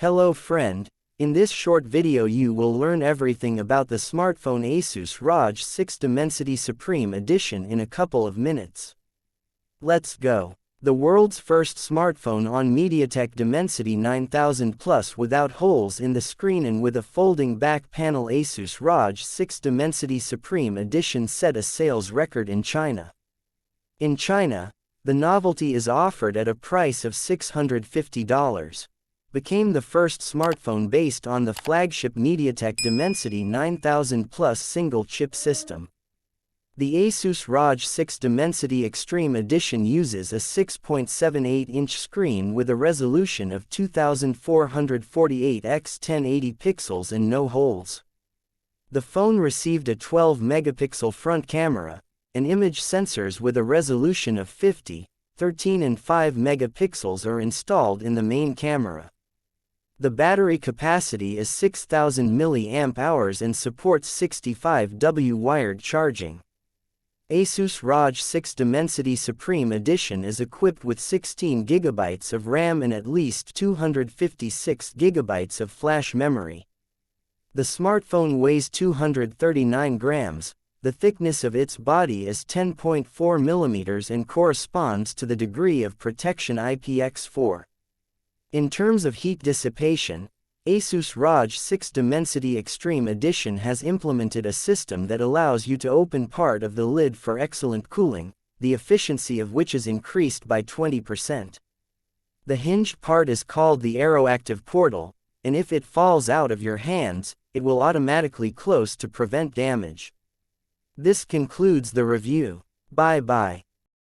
Hello friend, in this short video you will learn everything about the smartphone Asus ROG 6 Dimensity Supreme Edition in a couple of minutes. Let's go. The world's first smartphone on MediaTek Dimensity 9000 Plus without holes in the screen and with a folding back panel. Asus ROG 6 Dimensity Supreme Edition set a sales record in China. In China, the novelty is offered at a price of $650. Became the first smartphone based on the flagship MediaTek Dimensity 9000 Plus single-chip system. The Asus ROG 6 Dimensity Extreme Edition uses a 6.78-inch screen with a resolution of 2448 x 1080 pixels and no holes. The phone received a 12-megapixel front camera, and image sensors with a resolution of 50, 13 and 5 megapixels are installed in the main camera. The battery capacity is 6000 mAh and supports 65W wired charging. Asus ROG 6 Dimensity Supreme Edition is equipped with 16 GB of RAM and at least 256 GB of flash memory. The smartphone weighs 239 grams, the thickness of its body is 10.4 mm and corresponds to the degree of protection IPX4. In terms of heat dissipation, Asus ROG 6 Dimensity Extreme Edition has implemented a system that allows you to open part of the lid for excellent cooling, the efficiency of which is increased by 20%. The hinged part is called the Aeroactive Portal, and if it falls out of your hands, it will automatically close to prevent damage. This concludes the review. Bye bye.